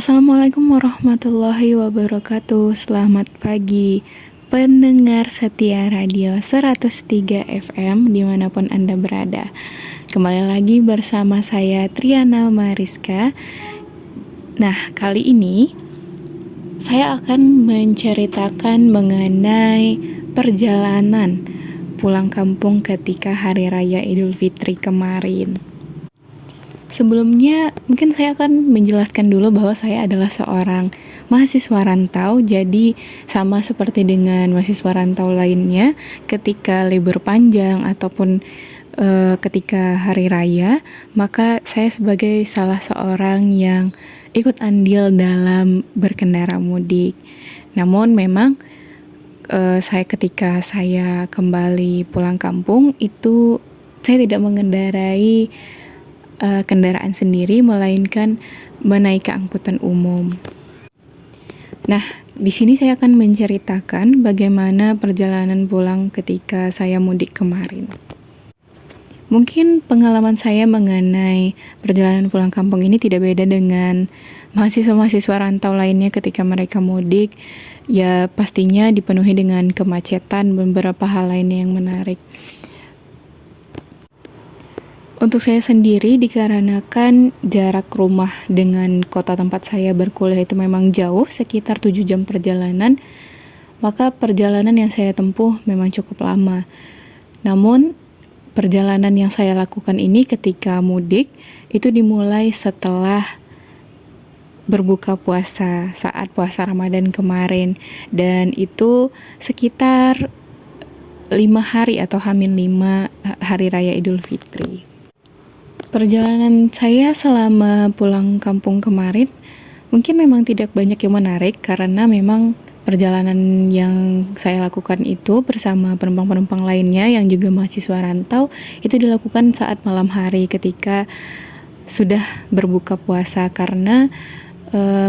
Assalamualaikum warahmatullahi wabarakatuh. Selamat pagi pendengar setia radio 103 FM dimanapun Anda berada. Kembali lagi bersama saya Triana Mariska. Nah, kali ini saya akan menceritakan mengenai perjalanan pulang kampung ketika Hari Raya Idul Fitri kemarin. Sebelumnya, mungkin saya akan menjelaskan dulu bahwa saya adalah seorang mahasiswa rantau. Jadi, sama seperti dengan mahasiswa rantau lainnya, ketika libur panjang ataupun ketika hari raya, maka saya sebagai salah seorang yang ikut andil dalam berkendara mudik. Namun memang ketika saya kembali pulang kampung, itu saya tidak mengendarai kendaraan sendiri, melainkan menaiki angkutan umum. Nah, di sini saya akan menceritakan bagaimana perjalanan pulang ketika saya mudik kemarin. Mungkin pengalaman saya mengenai perjalanan pulang kampung ini tidak beda dengan mahasiswa-mahasiswa rantau lainnya ketika mereka mudik. Ya, pastinya dipenuhi dengan kemacetan dan beberapa hal lainnya yang menarik. Untuk saya sendiri, dikarenakan jarak rumah dengan kota tempat saya berkuliah itu memang jauh, sekitar 7 jam perjalanan, maka perjalanan yang saya tempuh memang cukup lama. Namun, perjalanan yang saya lakukan ini ketika mudik, itu dimulai setelah berbuka puasa, saat puasa Ramadan kemarin. Dan itu sekitar 5 hari atau H-5 Hari Raya Idul Fitri. Perjalanan saya selama pulang kampung kemarin mungkin memang tidak banyak yang menarik, karena memang perjalanan yang saya lakukan itu bersama penumpang-penumpang lainnya yang juga mahasiswa rantau itu dilakukan saat malam hari ketika sudah berbuka puasa, karena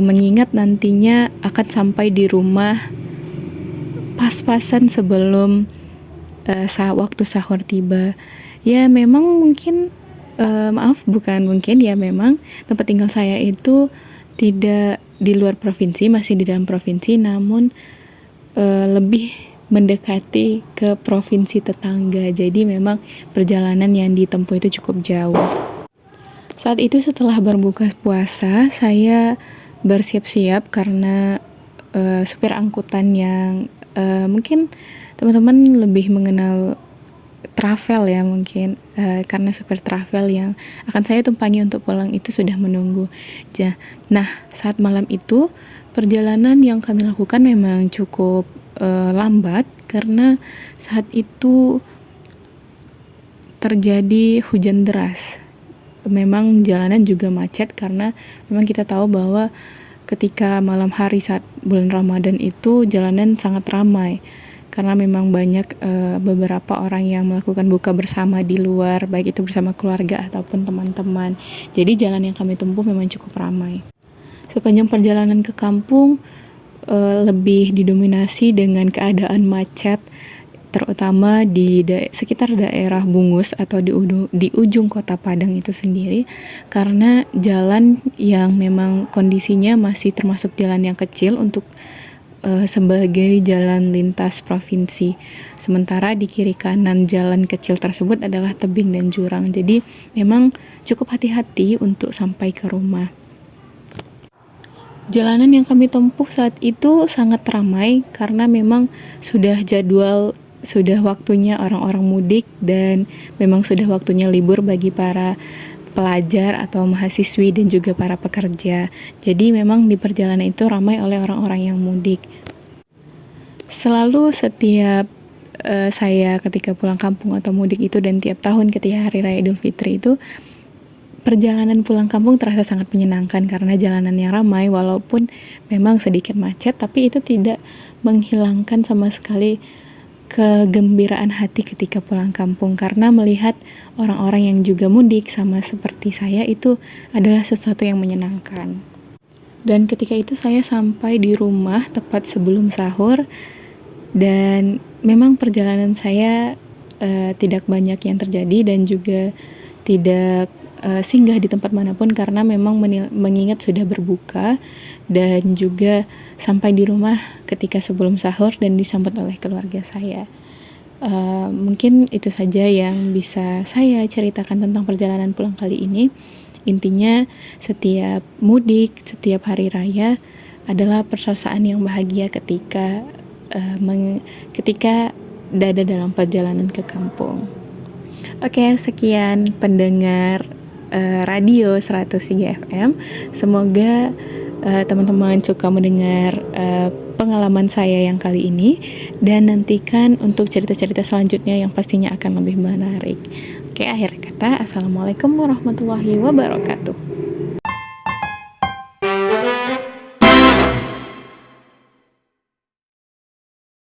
mengingat nantinya akan sampai di rumah pas-pasan sebelum waktu sahur tiba. Ya memang mungkin memang tempat tinggal saya itu tidak di luar provinsi, masih di dalam provinsi, namun lebih mendekati ke provinsi tetangga. Jadi memang perjalanan yang ditempuh itu cukup jauh. Saat itu setelah berbuka puasa, saya bersiap-siap karena supir angkutan yang mungkin teman-teman lebih mengenal travel ya mungkin, karena supir travel yang akan saya tumpangi untuk pulang itu sudah menunggu. Nah, saat malam itu perjalanan yang kami lakukan memang cukup lambat, karena saat itu terjadi hujan deras. Memang jalanan juga macet, karena memang kita tahu bahwa ketika malam hari saat bulan Ramadan itu jalanan sangat ramai, karena memang banyak beberapa orang yang melakukan buka bersama di luar, baik itu bersama keluarga ataupun teman-teman. Jadi jalan yang kami tempuh memang cukup ramai. Sepanjang perjalanan ke kampung lebih didominasi dengan keadaan macet, terutama di sekitar daerah Bungus atau di ujung kota Padang itu sendiri, karena jalan yang memang kondisinya masih termasuk jalan yang kecil untuk sebagai jalan lintas provinsi. Sementara di kiri kanan jalan kecil tersebut adalah tebing dan jurang. Jadi memang cukup hati-hati untuk sampai ke rumah. Jalanan yang kami tempuh saat itu sangat ramai, karena memang sudah waktunya orang-orang mudik, dan memang sudah waktunya libur bagi para pelajar atau mahasiswi dan juga para pekerja. Jadi memang di perjalanan itu ramai oleh orang-orang yang mudik. Selalu setiap saya ketika pulang kampung atau mudik itu, dan tiap tahun ketika Hari Raya Idul Fitri itu, perjalanan pulang kampung terasa sangat menyenangkan karena jalanan yang ramai, walaupun memang sedikit macet, tapi itu tidak menghilangkan sama sekali kegembiraan hati ketika pulang kampung, karena melihat orang-orang yang juga mudik sama seperti saya itu adalah sesuatu yang menyenangkan. Dan ketika itu saya sampai di rumah tepat sebelum sahur, dan memang perjalanan saya tidak banyak yang terjadi, dan juga tidak singgah di tempat manapun karena memang mengingat sudah berbuka dan juga sampai di rumah ketika sebelum sahur dan disambut oleh keluarga saya. Mungkin itu saja yang bisa saya ceritakan tentang perjalanan pulang kali ini. Intinya setiap mudik, setiap hari raya adalah persasaan yang bahagia ketika ada dalam perjalanan ke kampung. Oke, sekian pendengar radio 103 FM. Semoga teman-teman suka mendengar pengalaman saya yang kali ini, dan nantikan untuk cerita-cerita selanjutnya yang pastinya akan lebih menarik. Oke, akhir kata, assalamualaikum warahmatullahi wabarakatuh.